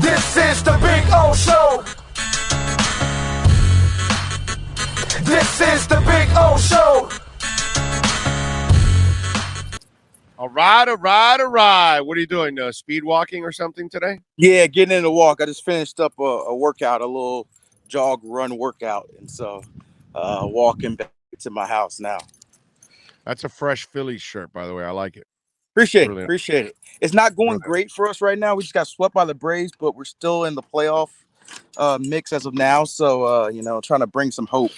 This is the Big O Show. This is the Big O Show. All right. What are you doing? Speed walking or something today? Yeah, getting in the walk. I just finished up a workout, a little jog run workout, and so walking back to my house now. That's a fresh Phillies shirt, by the way. I like it. Appreciate Really. it. It's not going great for us right now. We just got swept by the Braves, but we're still in the playoff mix as of now. So trying to bring some hope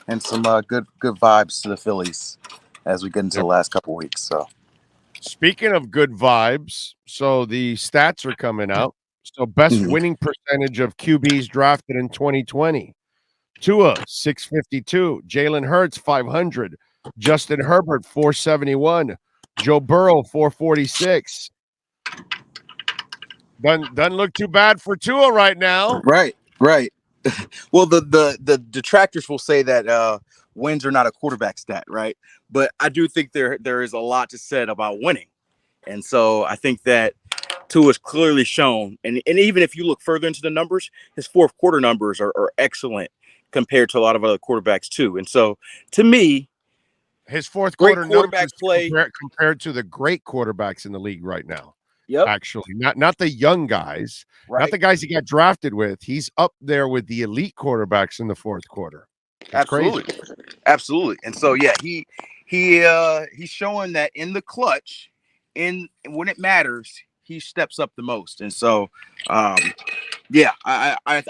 and some good vibes to the Phillies as we get into the last couple weeks. So. Speaking of good vibes, so the stats are coming out. So best winning percentage of QBs drafted in 2020. Tua, 652. Jalen Hurts, 500. Justin Herbert, 471. Joe Burrow, 446. Doesn't look too bad for Tua right now. Right. Well, the detractors will say that wins are not a quarterback stat, right? But I do think there is a lot to said about winning. And so I think that Tua's clearly shown, and even if you look further into the numbers, his fourth quarter numbers are excellent compared to a lot of other quarterbacks too. And so to me, his fourth quarter quarterback play compared to the great quarterbacks in the league right now. Yep. Actually, not the young guys, not the guys he got drafted with. He's up there with the elite quarterbacks in the fourth quarter. That's Absolutely. And so he's showing that in the clutch, when it matters, he steps up the most. And so I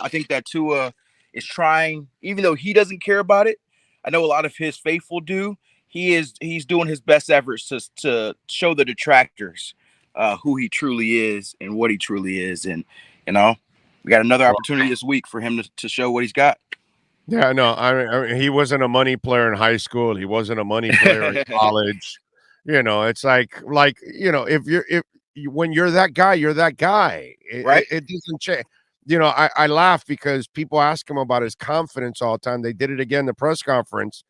think that Tua is trying, even though he doesn't care about it. I know a lot of his faithful do. He's doing his best efforts to show the detractors who he truly is and what he truly is. And, we got another opportunity this week for him to show what he's got. Yeah, no, I mean, he wasn't a money player in high school. He wasn't a money player in college. It's like, when you're that guy, you're that guy. Right. It doesn't change. I laugh because people ask him about his confidence all the time. They did it again in the press conference.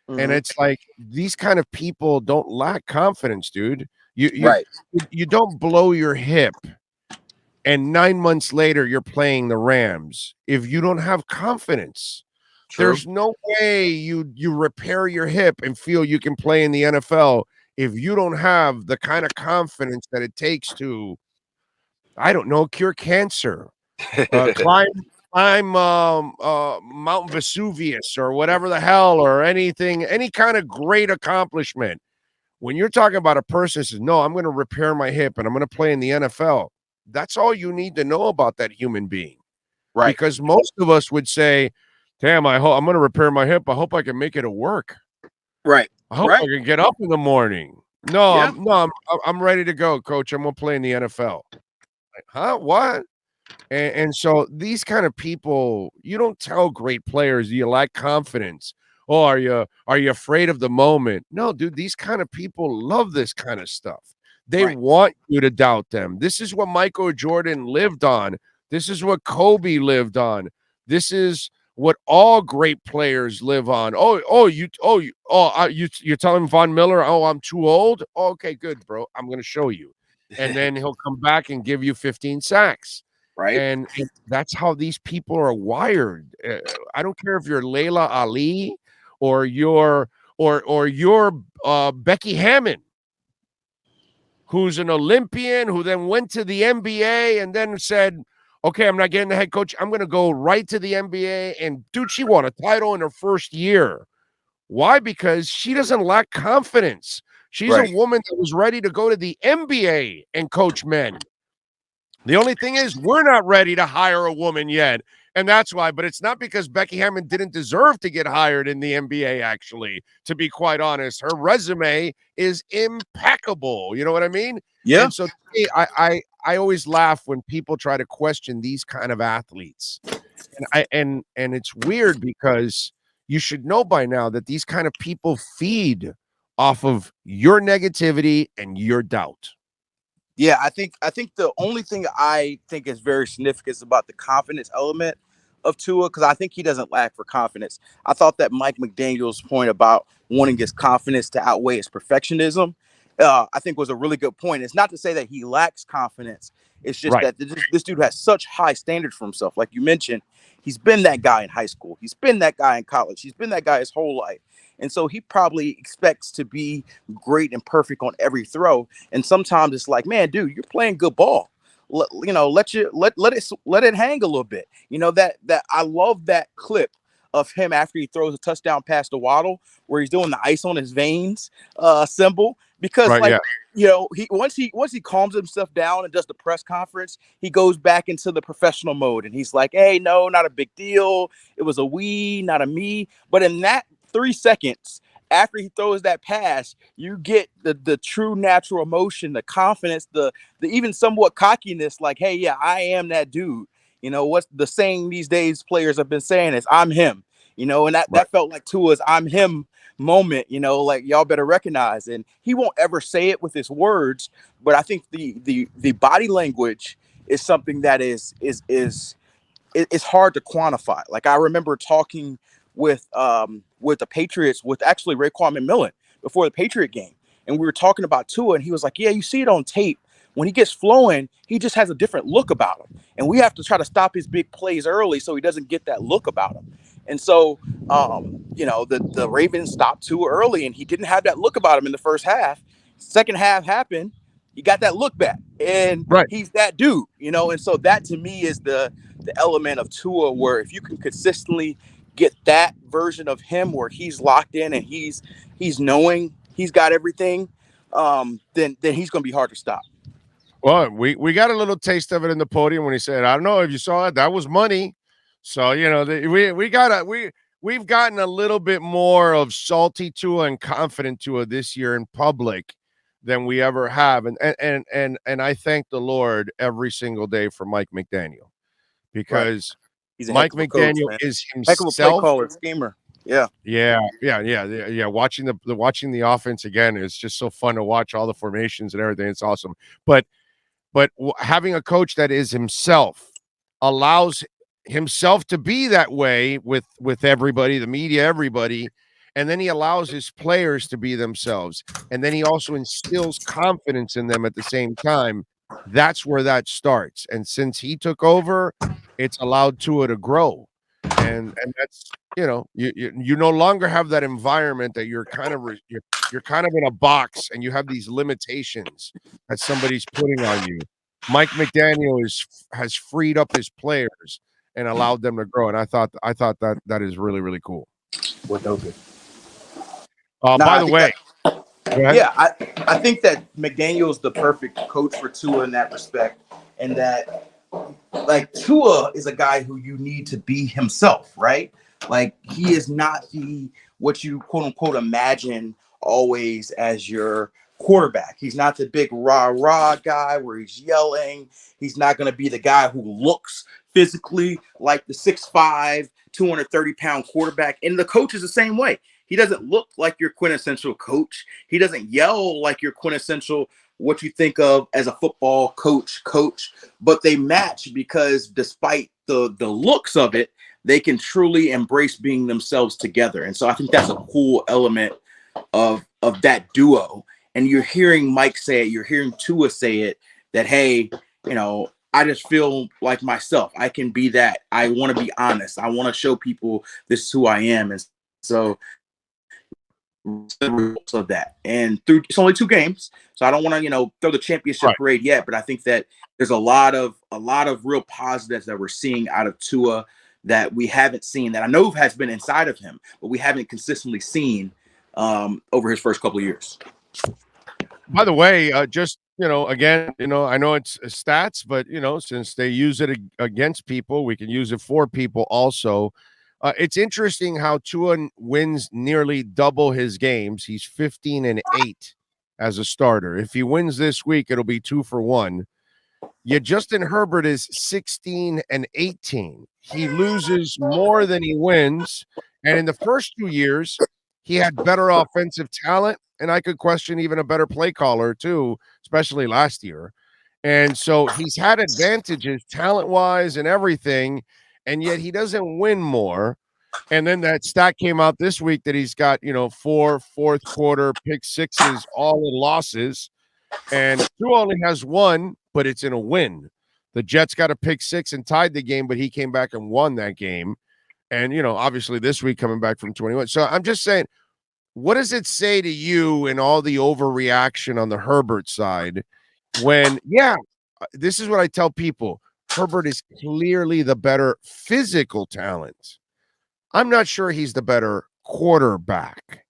And it's like, these kind of people don't lack confidence, dude. You don't blow your hip and 9 months later you're playing the Rams if you don't have confidence. True. There's no way you repair your hip and feel you can play in the NFL if you don't have the kind of confidence that it takes to, I don't know, cure cancer, climb Mount Vesuvius or whatever the hell, or any kind of great accomplishment. When you're talking about a person who says, no, I'm going to repair my hip and I'm going to play in the NFL, that's all you need to know about that human being. Right. Because most of us would say, damn, I'm going to repair my hip. I hope I can make it to work. Right. I hope I can get up in the morning. No, I'm ready to go, coach. I'm going to play in the NFL. Like, huh? What? And so these kind of people, you don't tell great players you lack confidence. Oh, are you afraid of the moment? No, dude, these kind of people love this kind of stuff. They want you to doubt them. This is what Michael Jordan lived on. This is what Kobe lived on. This is what all great players live on. You're telling Von Miller, oh, I'm too old? Oh, okay, good, bro. I'm going to show you. And then he'll come back and give you 15 sacks. Right. And that's how these people are wired. I don't care if you're Layla Ali or you're Becky Hammond, who's an Olympian, who then went to the NBA and then said, okay, I'm not getting the head coach. I'm going to go right to the NBA. And, dude, she won a title in her first year. Why? Because she doesn't lack confidence. She's a woman that was ready to go to the NBA and coach men. The only thing is we're not ready to hire a woman yet. And that's why. But it's not because Becky Hammond didn't deserve to get hired in the NBA, actually, to be quite honest. Her resume is impeccable. You know what I mean? Yeah. And so I always laugh when people try to question these kind of athletes. And it's weird because you should know by now that these kind of people feed off of your negativity and your doubt. Yeah, I think the only thing I think is very significant is about the confidence element of Tua, because I think he doesn't lack for confidence. I thought that Mike McDaniel's point about wanting his confidence to outweigh his perfectionism I think was a really good point. It's not to say that he lacks confidence. It's just that this dude has such high standards for himself. Like you mentioned, he's been that guy in high school. He's been that guy in college. He's been that guy his whole life. And so he probably expects to be great and perfect on every throw. And sometimes it's like, man, dude, you're playing good ball. Let it hang a little bit. That I love that clip of him after he throws a touchdown pass to Waddle, where he's doing the ice on his veins symbol, because he once he calms himself down and does the press conference, he goes back into the professional mode and he's like, hey, no, not a big deal. It was a we, not a me. But in that 3 seconds after he throws that pass, you get the true natural emotion, the confidence, the even somewhat cockiness, like, hey, yeah, I am that dude. What's the saying these days players have been saying is I'm him, and that felt like Tua's I'm him moment, like y'all better recognize. And he won't ever say it with his words, but I think the body language is something that is hard to quantify. Like I remember talking with the Patriots, with actually Raekwon McMillan before the Patriot game, and we were talking about Tua, and he was like, yeah, you see it on tape. When he gets flowing, he just has a different look about him. And we have to try to stop his big plays early so he doesn't get that look about him. And so, the Ravens stopped Tua early, and he didn't have that look about him in the first half. Second half happened, he got that look back, and he's that dude, And so that to me is the element of Tua, where if you can consistently get that version of him where he's locked in and he's knowing he's got everything, then he's going to be hard to stop. Well, we got a little taste of it in the podium when he said, I don't know if you saw it, that was money. So, we've gotten a little bit more of salty Tua and confident Tua this year in public than we ever have. And I thank the Lord every single day for Mike McDaniel, because he's a Mike McDaniel is himself. Heck of a play caller, schemer. Yeah. Watching the offense again is just so fun to watch, all the formations and everything. It's awesome. But having a coach that is himself allows himself to be that way with everybody, the media, everybody, and then he allows his players to be themselves, and then he also instills confidence in them at the same time. That's where that starts. And since he took over, it's allowed Tua to grow, and that's you no longer have that environment that you're kind of in a box and you have these limitations that somebody's putting on you. Mike McDaniel has freed up his players and allowed them to grow, and I thought that is really, really cool. What good. By the way, I think that McDaniel is the perfect coach for Tua in that respect, and that like Tua is a guy who you need to be himself, right? Like he is not what you quote unquote imagine always as your quarterback. He's not the big rah guy where he's yelling. He's not going to be the guy who looks physically like the 6'5", 230-pound quarterback. And the coach is the same way. He doesn't look like your quintessential coach. He doesn't yell like your quintessential what you think of as a football coach, but they match because despite the looks of it, they can truly embrace being themselves together. And so I think that's a cool element of that duo. And you're hearing Mike say it, you're hearing Tua say it, that, hey, I just feel like myself. I can be that. I want to be honest. I want to show people this is who I am. And so the results of that. And it's only 2 games, so I don't want to, throw the championship parade yet, but I think that there's a lot of real positives that we're seeing out of Tua that we haven't seen, that I know has been inside of him, but we haven't consistently seen over his first couple of years. By the way, just again, I know it's stats, but since they use it against people, we can use it for people also. It's interesting how Tua wins nearly double his games. He's 15-8 as a starter. If he wins this week, it'll be 2 for 1. Yet Justin Herbert is 16-18. He loses more than he wins. And in the first 2 years, he had better offensive talent, and I could question even a better play caller too, especially last year. And so he's had advantages talent-wise and everything, and yet he doesn't win more. And then that stat came out this week that he's got, 4 fourth quarter pick sixes, all in losses. And Tua only has one, but it's in a win. The Jets got a pick six and tied the game, but he came back and won that game. And, obviously this week coming back from 21. So I'm just saying, what does it say to you and all the overreaction on the Herbert side when, this is what I tell people. Herbert is clearly the better physical talent. I'm not sure he's the better quarterback.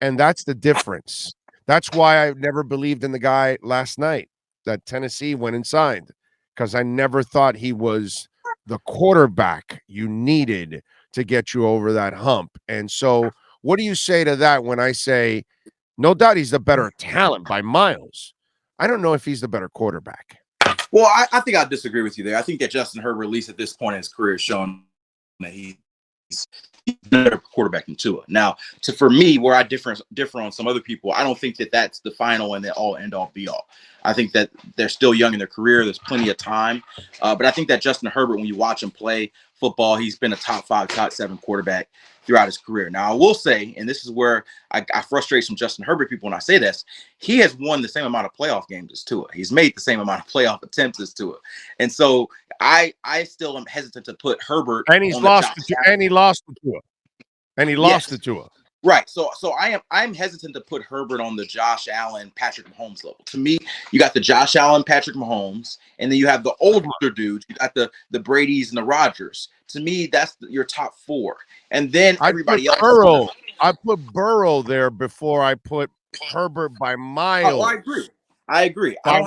And that's the difference. That's why I never believed in the guy last night that Tennessee went and signed, because I never thought he was the quarterback you needed to get you over that hump. And so what do you say to that when I say, no doubt he's the better talent by miles? I don't know if he's the better quarterback. Well, I think I disagree with you there. I think that Justin Herbert, at least at this point in his career, has shown that he's better quarterback than Tua. Now, for me, where I differ on some other people, I don't think that that's the final and the all end all be all. I think that they're still young in their career. There's plenty of time. But I think that Justin Herbert, when you watch him play football, he's been a top 5, top 7 quarterback throughout his career. Now, I will say, and this is where I frustrate some Justin Herbert people when I say this, he has won the same amount of playoff games as Tua. He's made the same amount of playoff attempts as Tua. And so I still am hesitant to put Herbert and he's lost to Tua. And he lost to Tua. Right. So I'm hesitant to put Herbert on the Josh Allen, Patrick Mahomes level. To me, you got the Josh Allen, Patrick Mahomes, and then you have the older dudes. You got the Bradys and the Rodgers. To me, that's your top 4. And then everybody else. I put Burrow there before I put Herbert by miles. Oh, I agree. I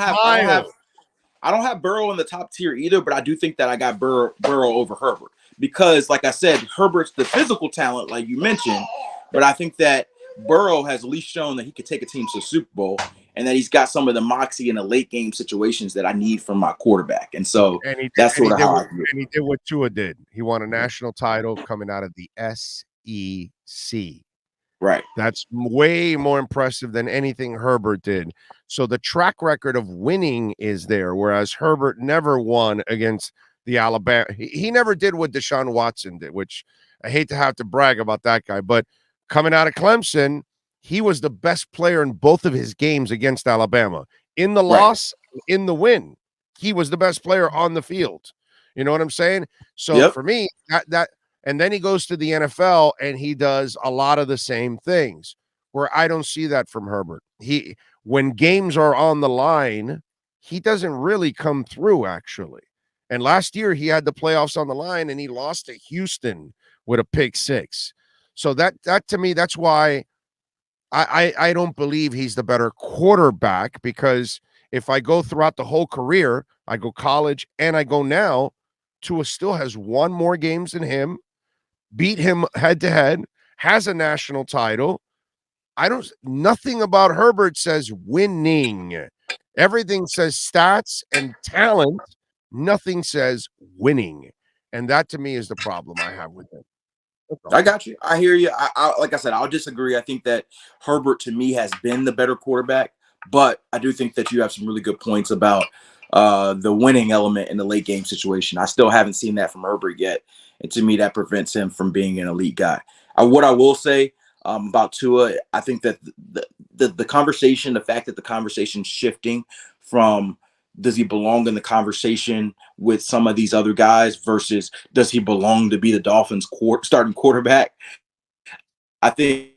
don't have Burrow in the top tier either, but I do think that I got Burrow over Herbert because, like I said, Herbert's the physical talent, like you mentioned, but I think that Burrow has at least shown that he could take a team to the Super Bowl and that he's got some of the moxie in the late game situations that I need from my quarterback. And so that's sort of how I view it. And he did what Tua did. He won a national title coming out of the SEC. Right. That's way more impressive than anything Herbert did. So the track record of winning is there, whereas Herbert never won against the Alabama. He never did what Deshaun Watson did, which I hate to have to brag about that guy. But coming out of Clemson, he was the best player in both of his games against Alabama. In the loss, in the win, he was the best player on the field. You know what I'm saying? So for me, that and then he goes to the NFL and he does a lot of the same things where I don't see that from Herbert. When games are on the line, he doesn't really come through actually. And last year he had the playoffs on the line and he lost to Houston with a pick six. So that to me, that's why I don't believe he's the better quarterback, because if I go throughout the whole career, I go college and I go now, Tua still has won more games than him, beat him head to head, has a national title. Nothing about Herbert says winning. Everything says stats and talent. Nothing says winning. And that to me is the problem I have with him. I got you. I hear you. I like I said, I'll disagree. I think that Herbert to me has been the better quarterback, but I do think that you have some really good points about the winning element in the late game situation. I still haven't seen that from Herbert yet. And to me, that prevents him from being an elite guy. What I will say about Tua, I think that the conversation, the fact that the conversation's shifting from does he belong in the conversation with some of these other guys versus does he belong to be the Dolphins starting quarterback? I think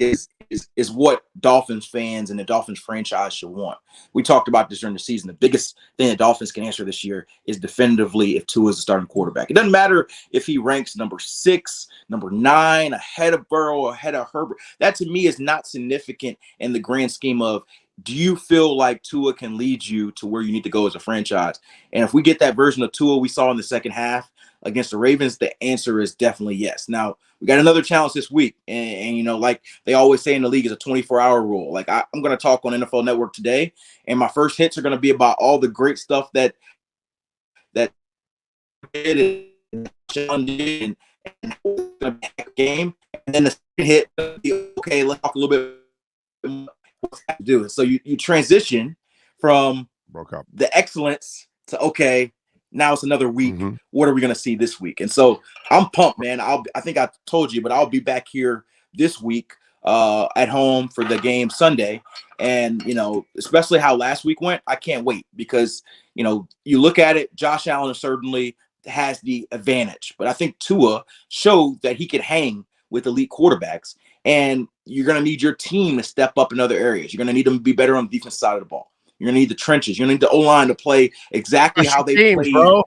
is what Dolphins fans and the Dolphins franchise should want. We talked about this during the season. The biggest thing that Dolphins can answer this year is definitively if Tua is a starting quarterback. It doesn't matter if he ranks number 6, number 9, ahead of Burrow, ahead of Herbert. That to me is not significant in the grand scheme of, do you feel like Tua can lead you to where you need to go as a franchise? And if we get that version of Tua we saw in the second half against the Ravens, the answer is definitely yes. Now, we got another challenge this week. And you know, like they always say in the league, is a 24-hour rule. Like I'm going to talk on NFL Network today, and my first hits are going to be about all the great stuff that did and game. And then the second hit, okay, let's talk a little bit to do it. So you transition from the excellence to, okay, Now it's another week. Mm-hmm. What are we going to see this week? And so I'm pumped, man. I think I told you, but I'll be back here this week at home for the game Sunday. And, especially how last week went, I can't wait because, you look at it, Josh Allen certainly has the advantage. But I think Tua showed that he could hang with elite quarterbacks. And you're going to need your team to step up in other areas. You're going to need them to be better on the defense side of the ball. You're going to need the trenches. You're going to need the O-line to play exactly how they teams, played. bro.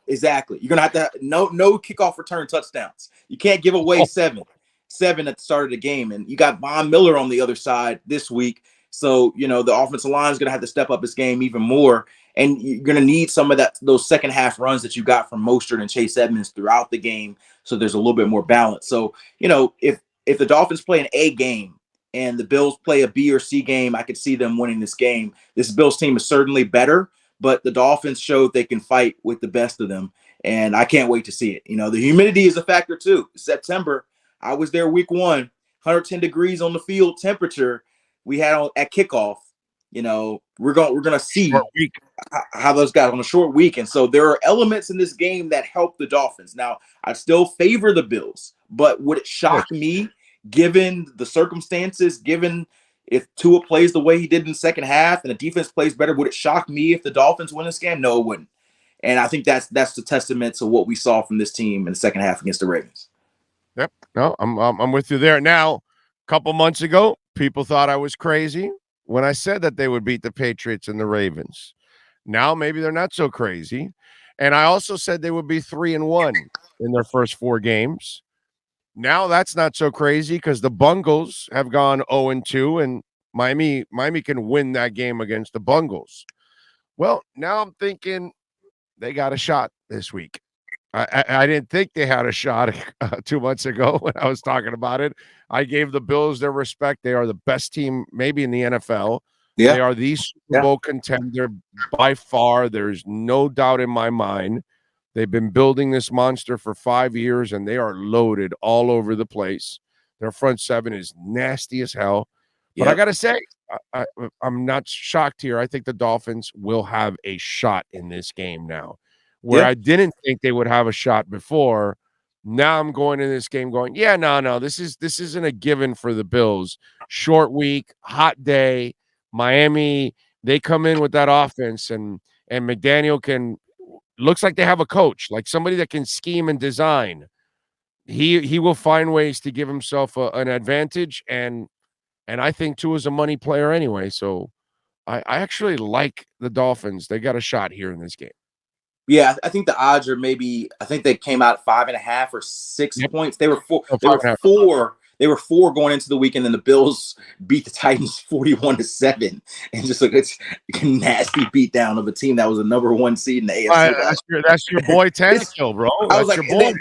Exactly. You're going to have no kickoff return touchdowns. You can't give away seven at the start of the game. And you got Von Miller on the other side this week. So, the offensive line is going to have to step up its game even more. And you're going to need some of those second half runs that you got from Mostert and Chase Edmonds throughout the game. So there's a little bit more balance. So, if the Dolphins play an A game and the Bills play a B or C game, I could see them winning this game. This Bills team is certainly better, but the Dolphins showed they can fight with the best of them. And I can't wait to see it. The humidity is a factor too. September, I was there week 1, 110 degrees on the field temperature we had at kickoff. We're gonna see how those guys on a short week. And so there are elements in this game that help the Dolphins. Now, I still favor the Bills, but would it shock me, given the circumstances, given if Tua plays the way he did in the second half and the defense plays better, would it shock me if the Dolphins win this game? No, it wouldn't. And I think that's the testament to what we saw from this team in the second half against the Ravens. Yep. No, I'm with you there. Now, a couple months ago, people thought I was crazy when I said that they would beat the Patriots and the Ravens. Now maybe they're not so crazy. And I also said they would be 3-1 in their first 4 games. Now that's not so crazy because the Bungles have gone 0-2, and Miami can win that game against the Bungles. Well, now I'm thinking they got a shot this week. I didn't think they had a shot 2 months ago when I was talking about it. I gave the Bills their respect. They are the best team maybe in the NFL. Yeah. They are the Super Bowl contender by far. There's no doubt in my mind. They've been building this monster for 5 years, and they are loaded all over the place. Their front seven is nasty as hell. But I got to say, I'm not shocked here. I think the Dolphins will have a shot in this game now. Where I didn't think they would have a shot before, now I'm going in this game going, no, this isn't a given for the Bills. Short week, hot day, Miami, they come in with that offense, and McDaniel looks like they have a coach, like somebody that can scheme and design. He will find ways to give himself an advantage, and I think Tua's a money player anyway, so I actually like the Dolphins. They got a shot here in this game. Yeah, I think the odds are I think they came out 5.5 or 6 points. They were 4. They were 4 going into the weekend, and the Bills beat the Titans 41-7, and just a nasty beatdown of a team that was the number 1 seed in the AFC. That's your boy Tannehill, bro. That's your boy.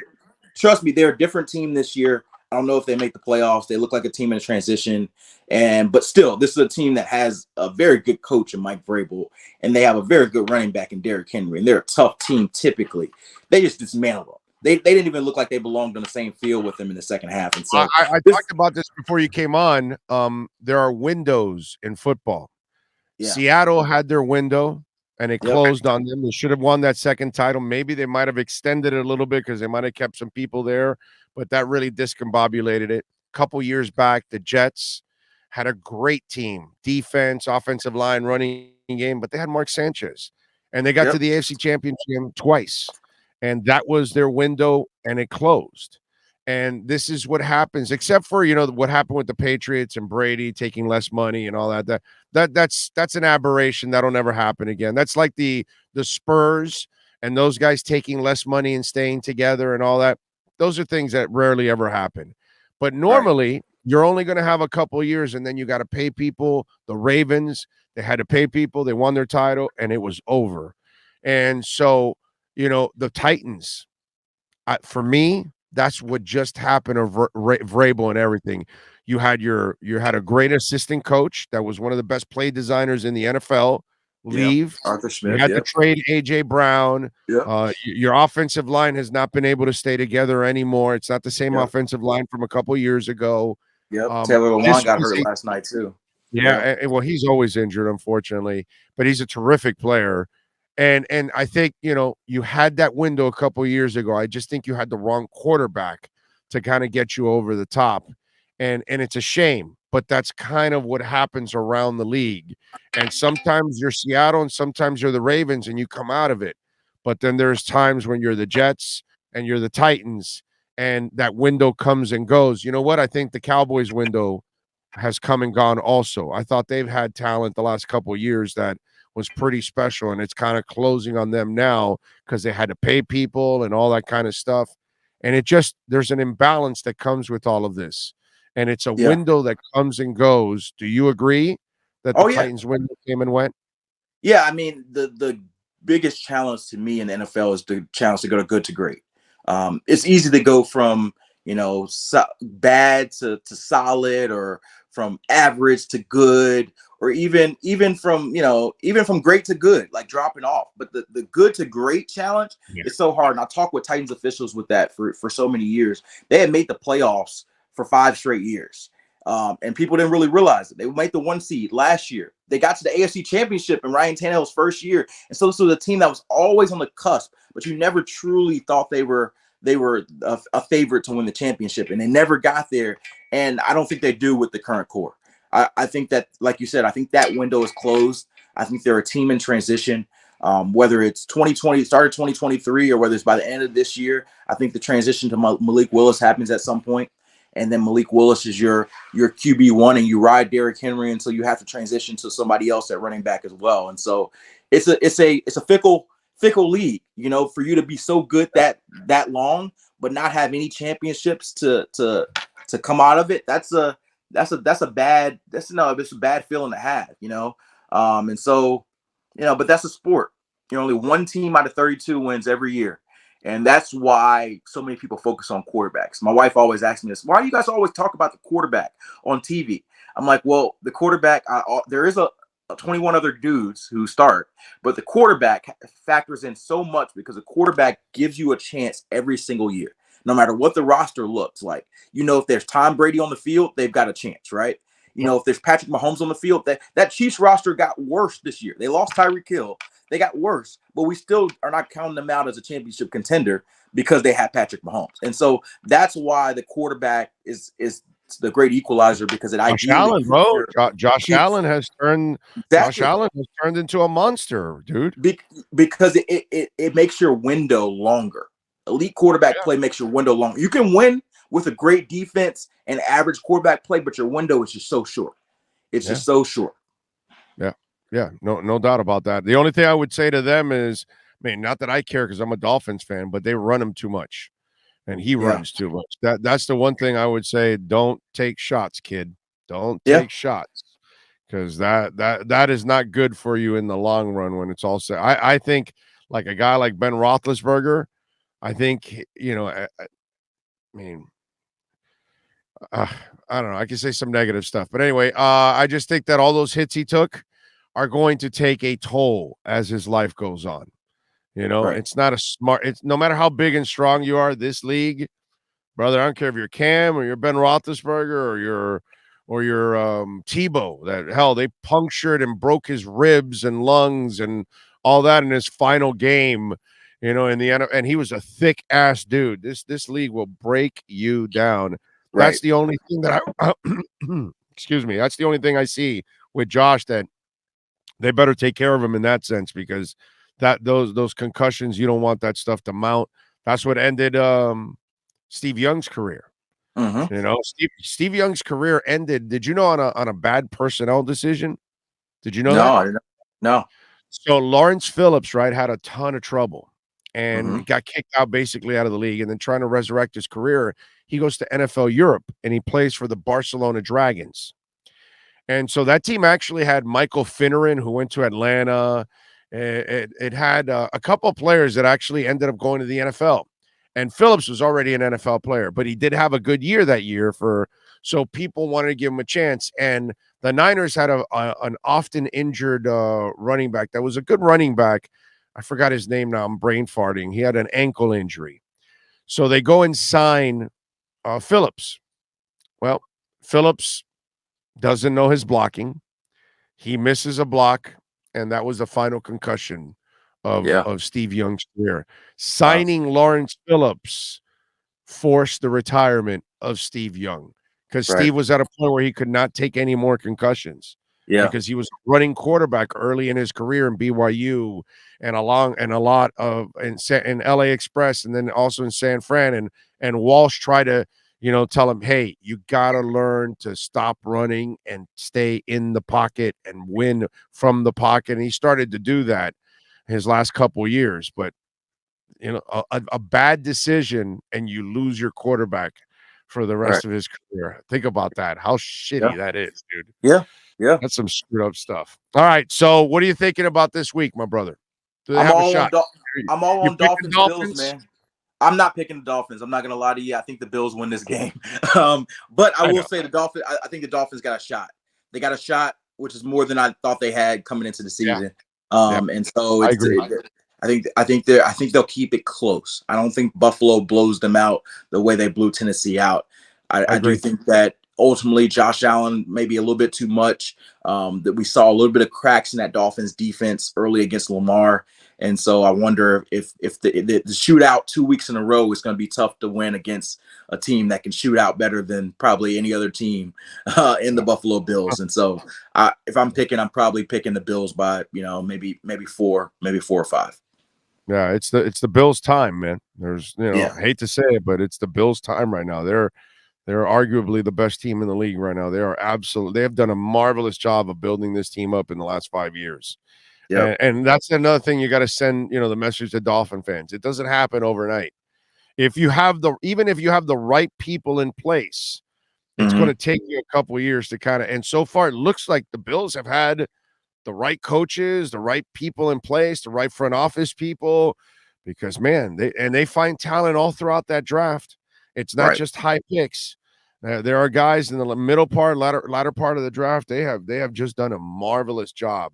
Trust me, they're a different team this year. I don't know if they make the playoffs. They look like a team in a transition, but still, this is a team that has a very good coach in Mike Vrabel, and they have a very good running back in Derrick Henry, and they're a tough team typically. They just dismantled them. They didn't even look like they belonged on the same field with them in the second half. And so I talked about this before you came on. There are windows in football. Yeah. Seattle had their window, and it closed on them. They should have won that second title. Maybe they might have extended it a little bit because they might have kept some people there, but that really discombobulated it. A couple years back, the Jets had a great team, defense, offensive line, running game, but they had Mark Sanchez, and they got to the AFC Championship twice, and that was their window, and it closed. And this is what happens, except for, what happened with the Patriots and Brady taking less money and all that. That's an aberration. That'll never happen again. That's like the Spurs and those guys taking less money and staying together and all that. Those are things that rarely ever happen. But normally, you're only going to have a couple of years, and then you got to pay people. The Ravens, they had to pay people. They won their title, and it was over. And so, the Titans, for me, that's what just happened of Vrabel and everything. You had a great assistant coach that was one of the best play designers in the NFL leave. Arthur Smith. You had to trade A.J. Brown. Your offensive line has not been able to stay together anymore. It's not the same offensive line from a couple years ago. Taylor Lewan got hurt last night too. Well, he's always injured, unfortunately, but he's a terrific player. And I think, you had that window a couple of years ago. I just think you had the wrong quarterback to kind of get you over the top. And it's a shame, but that's kind of what happens around the league. And sometimes you're Seattle and sometimes you're the Ravens and you come out of it. But then there's times when you're the Jets and you're the Titans and that window comes and goes. You know what? I think the Cowboys window has come and gone also. I thought they've had talent the last couple of years that was pretty special, and it's kind of closing on them now because they had to pay people and all that kind of stuff. And there's an imbalance that comes with all of this. And it's a Yeah. window that comes and goes. Do you agree that the Oh, yeah. Titans window came and went? Yeah, I mean, the biggest challenge to me in the NFL is the challenge to go to good to great. It's easy to go from bad to solid, or from average to good, or even from great to good, like dropping off. But the good to great challenge is so hard. And I talked with Titans officials with that for so many years. They had made the playoffs for 5 straight years. And people didn't really realize it. They made the 1 seed last year. They got to the AFC Championship in Ryan Tannehill's first year. And so this was a team that was always on the cusp, but you never truly thought they were a favorite to win the championship, and they never got there. And I don't think they do with the current core. I think that, like you said, I think that window is closed. I think they're a team in transition. Whether it's 2020, started 2023, or whether it's by the end of this year, I think the transition to Malik Willis happens at some point. And then Malik Willis is your QB1, and you ride Derrick Henry until you have to transition to somebody else at running back as well. And so it's a fickle league, for you to be so good that long, but not have any championships to come out of it. It's a bad feeling to have, and so, but that's a sport. Only one team out of 32 wins every year. And that's why so many people focus on quarterbacks. My wife always asks me this: why do you guys always talk about the quarterback on TV? I'm like, well, the quarterback, there is a 21 other dudes who start, but the quarterback factors in so much, because the quarterback gives you a chance every single year, no matter what the roster looks like. If there's Tom Brady on the field, they've got a chance, right? If there's Patrick Mahomes on the field, that Chiefs roster got worse this year. They lost Tyreek Hill. They got worse, but we still are not counting them out as a championship contender because they have Patrick Mahomes. And so that's why the quarterback is the great equalizer, because it Josh Allen, bro. Josh Allen has turned into a monster, dude. Because it makes your window longer. Elite quarterback play makes your window longer. You can win with a great defense and average quarterback play, but your window is just so short. It's just so short. Yeah, no doubt about that. The only thing I would say to them is, not that I care because I'm a Dolphins fan, but they run him too much, and he runs too much. That's the one thing I would say. Don't take shots, kid. Don't take shots, because that is not good for you in the long run when it's all said. I think, like a guy like Ben Roethlisberger, I think, I don't know. I can say some negative stuff, but anyway, I just think that all those hits he took are going to take a toll as his life goes on. It's not it's no matter how big and strong you are, this league, brother, I don't care if you're Cam or you're Ben Roethlisberger or you're Tebow, that hell, they punctured and broke his ribs and lungs and all that in his final game, in the end, and he was a thick ass dude. This league will break you down. That's the only thing that excuse me, that's the only thing I see with Josh, that they better take care of him in that sense, because those concussions, you don't want that stuff to mount. That's what ended Steve Young's career. Steve Young's career ended. Did you know on a bad personnel decision? Did you know that? I didn't know. No. So Lawrence Phillips, had a ton of trouble and got kicked out basically out of the league, and then trying to resurrect his career, he goes to NFL Europe and he plays for the Barcelona Dragons. And so that team actually had Michael Finneran, who went to Atlanta. It had a couple of players that actually ended up going to the NFL. And Phillips was already an NFL player, but he did have a good year that year, so people wanted to give him a chance. And the Niners had an often injured running back that was a good running back. I forgot his name now. I'm brain farting. He had an ankle injury. So they go and sign Phillips. Well, Phillips doesn't know his blocking. He misses a block, and that was the final concussion of Steve Young's career. Signing Lawrence Phillips forced the retirement of Steve Young because Steve was at a point where he could not take any more concussions. Because he was running quarterback early in his career in BYU and a lot of in LA Express and then also in San Fran and Walsh tried to tell him, hey, you gotta learn to stop running and stay in the pocket and win from the pocket. And he started to do that his last couple of years, but a bad decision and you lose your quarterback for the rest of his career. Think about that. How shitty that is, dude. Yeah. That's some screwed up stuff. All right. So what are you thinking about this week, my brother? Do they I'm have all a shot? I'm all You on picking Dolphins, Bills, man. I'm not picking the Dolphins. I'm not gonna lie to you. I think the Bills win this game. But I will say the Dolphins. I think the Dolphins got a shot. They got a shot, which is more than I thought they had coming into the season. And so I agree. I think they'll keep it close. I don't think Buffalo blows them out the way they blew Tennessee out. I do think that ultimately Josh Allen maybe a little bit too much. That we saw a little bit of cracks in that Dolphins defense early against Lamar. And so I wonder if the shootout 2 weeks in a row is going to be tough to win against a team that can shoot out better than probably any other team in the Buffalo Bills. And so if I'm picking, I'm probably picking the Bills by, maybe 4 or 5. Yeah, it's the Bills' time, man. There's, I hate to say it, but it's the Bills' time right now. They're arguably the best team in the league right now. They have done a marvelous job of building this team up in the last 5 years. Yeah, and that's another thing you got to send, the message to Dolphin fans. It doesn't happen overnight. Even if you have the right people in place, it's going to take you a couple of years to and so far it looks like the Bills have had the right coaches, the right people in place, the right front office people, because man, they find talent all throughout that draft. It's not just high picks. There are guys in the latter part of the draft. They have just done a marvelous job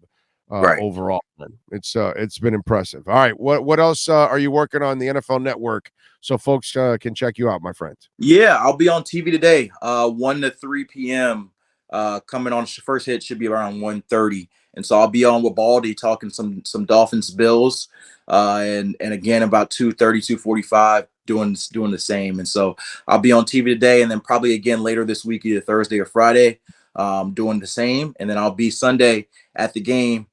overall. It's been impressive. All right, what else are you working on the NFL Network so folks can check you out, my friend? Yeah, I'll be on TV today, 1 to 3 p.m. Coming on first hit should be around 1:30. And so I'll be on with Baldy talking some Dolphins Bills, and again about 2:30, 2:45 doing the same. And so I'll be on TV today, and then probably again later this week, either Thursday or Friday, doing the same. And then I'll be Sunday at the game,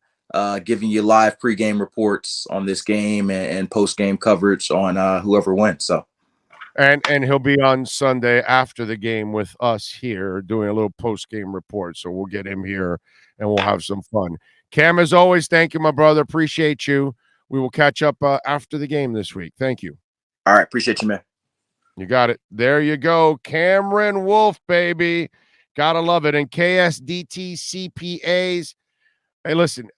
giving you live pregame reports on this game and postgame coverage on whoever wins. So. And he'll be on Sunday after the game with us here doing a little post-game report. So we'll get him here and we'll have some fun. Cam, as always, thank you, my brother. Appreciate you. We will catch up after the game this week. Thank you. All right. Appreciate you, man. You got it. There you go. Cameron Wolfe, baby. Gotta love it. And KSDT CPAs. Hey, listen,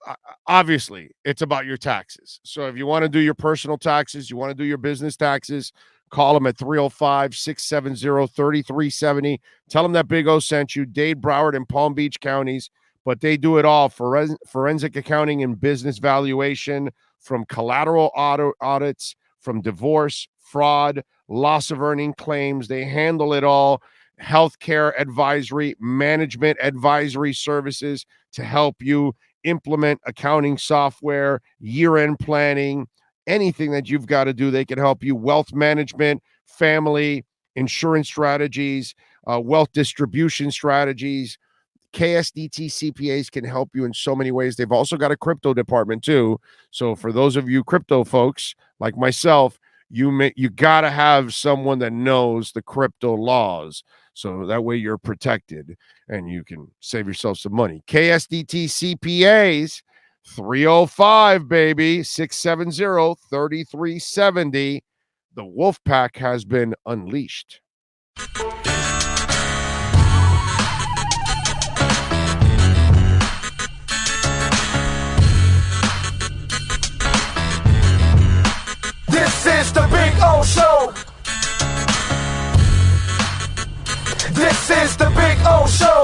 obviously, it's about your taxes. So if you want to do your personal taxes, you want to do your business taxes, call them at 305-670-3370. Tell them that Big O sent you, Dade, Broward, and Palm Beach counties. But they do it all, forensic accounting and business valuation, from collateral audits, from divorce, fraud, loss of earning claims. They handle it all. Healthcare advisory, management advisory services to help you implement accounting software, year-end planning, anything that you've got to do, they can help you. Wealth management, family, insurance strategies, wealth distribution strategies. KSDT CPAs can help you in so many ways. They've also got a crypto department too. So for those of you crypto folks like myself, you got to have someone that knows the crypto laws. So that way you're protected and you can save yourself some money. KSDT CPAs, 305, baby, 670-3370. The Wolf Pack has been unleashed. This is the Big O Show. This is the Big O Show.